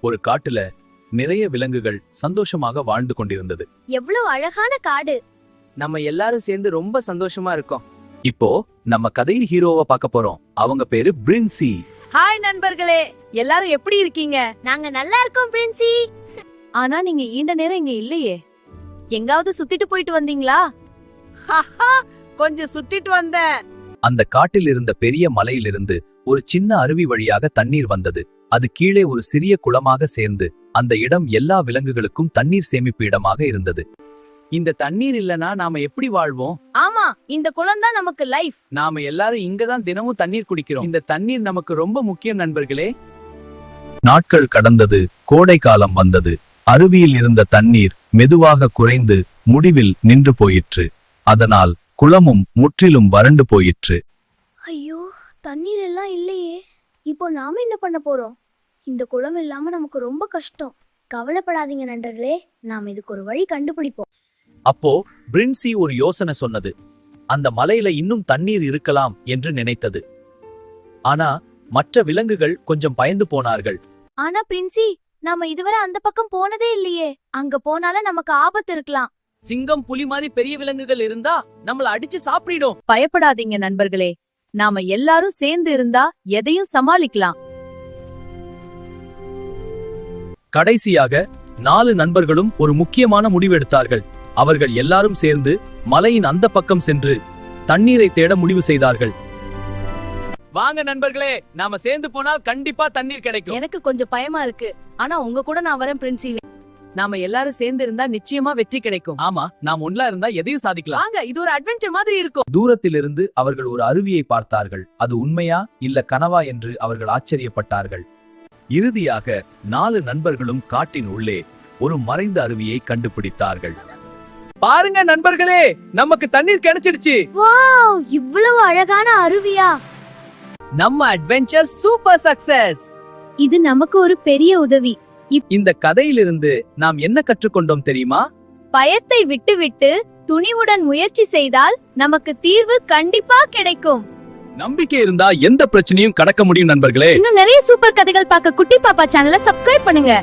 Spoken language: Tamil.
ஒரு காட்டுல நிறைய விலங்குகள் சந்தோஷமாக வாழ்ந்து கொண்டிருந்தது. எவ்வளவு அழகான காடு. நம்ம எல்லாரும் சேர்ந்து ரொம்ப சந்தோஷமா இருக்கோம். இப்போ நம்ம கதையின் ஹீரோவை பார்க்க போறோம். அவங்க பேரு பிரின்சி. ஹாய் நண்பர்களே, எல்லாரும் எப்படி இருக்கீங்க? நாங்க நல்லா இருக்கோம் பிரின்சி. ஆனா நீங்க ஈண்ட நேரம் இங்க இல்லையே. எங்காவது சுத்திட்டு போயிட்டு வந்தீங்களா? கொஞ்சம் சுத்திட்டு வந்தேன். அந்த காட்டில் இருந்த பெரிய மலையிலிருந்து ஒரு சின்ன அருவி வழியாக தண்ணீர் வந்தது. அது கீழே ஒரு சிறிய குளமாக சேர்ந்து அந்த இடம் எல்லா விலங்குகளுக்கும் தண்ணீர் சேமிப்பு இடமாக இருந்தது. இந்த தண்ணீர் இல்லனா நாம எப்படி வாழ்வோம்? ஆமா, இந்த குளம் தான் நமக்கு லைஃப். நாம எல்லாரும் இங்கதான் தினமும் தண்ணீர் குடிக்கிறோம். இந்த தண்ணீர் நமக்கு ரொம்ப முக்கியம் நண்பர்களே. நாட்கள் கடந்தது. கோடை காலம் வந்தது. அருவியில் இருந்த தண்ணீர் மெதுவாக குறைந்து முடிவில் நின்று போயிற்று. அதனால் குளமும் முற்றிலும் வறண்டு போயிற்று. ஐயோ, தண்ணீர் எல்லாம் இல்லையே. இப்போ நாம என்ன பண்ண போறோம்? இந்த குளம் இல்லாம நமக்கு ரொம்ப கஷ்டம். கவலைப்படாதீங்க நண்பர்களே, நாம இதுக்கு ஒரு வழி கண்டுபிடிப்போம். அப்போ பிரின்சி ஒரு யோசனை சொன்னது. அந்த மலையில இன்னும் தண்ணீர் இருக்கலாம் என்று நினைத்தது. ஆனா மற்ற விலங்குகள் கொஞ்சம் பயந்து போனார்கள். ஆனா பிரின்சி, நாம இதுவரை அந்த பக்கம் போனதே இல்லையே. அங்க போனால நமக்கு ஆபத்து இருக்கலாம். சிங்கம், புலி மாதிரி பெரிய விலங்குகள் இருந்தா நம்மள அடிச்சு சாப்பிடும். பயப்படாதீங்க நண்பர்களே, நாம எல்லாரும் சேர்ந்து இருந்தா எதையும் சமாளிக்கலாம். கடைசியாக 4 நண்பர்களும் ஒரு முக்கியமான முடிவெடுத்தார்கள். அவர்கள் எல்லாரும் சேர்ந்து மலையின் அந்த பக்கம் சென்று தண்ணீரை தேட முடிவு செய்தார்கள். வாங்க நண்பர்களே, நாம சேர்ந்து போனால் கண்டிப்பா தண்ணீர் கிடைக்கும். எனக்கு கொஞ்சம் பயமா இருக்கு. ஆனா உங்க கூட நான் வரேன் பிரின்சி. நாம எல்லாரும் சேர்ந்து இருந்தா நிச்சயமா வெற்றி கிடைக்கும். ஆமா, நாம் ஒன்றா இருந்தா எதையும் சாதிக்கலாம். வாங்க, இது ஒரு அட்வென்ச்சர் மாதிரி இருக்கும். தூரத்திலிருந்து அவர்கள் ஒரு அருவியை பார்த்தார்கள். அது உண்மையா இல்ல கனவா என்று அவர்கள் ஆச்சரியப்பட்டார்கள். இறுதியாக 4 நண்பர்களும் காட்டின் உள்ளே ஒரு மறைந்த அருவியை கண்டுபிடித்தார்கள். பாருங்க நண்பர்களே, நமக்கு தண்ணீர் கிடைச்சிடுச்சு. வாவ், இவ்வளவு அழகான அருவியா! நம்ம அட்வென்ச்சர் சூப்பர் சக்சஸ். இது நமக்கு ஒரு பெரிய உதவி. இந்த கதையிலிருந்து நாம் என்ன கற்றுக்கொண்டோம் தெரியுமா? பயத்தை விட்டுவிட்டு துணிவுடன் முயற்சி செய்தால் நமக்கு தீர்வு கண்டிப்பா கிடைக்கும். நம்பிக்கை இருந்தா எந்த பிரச்சனையும் கடக்க முடியும் நண்பர்களே. இன்னும் நிறைய சூப்பர் கதைகள் பார்க்க குட்டி பாப்பா சேனலை சப்ஸ்கிரைப் பண்ணுங்க.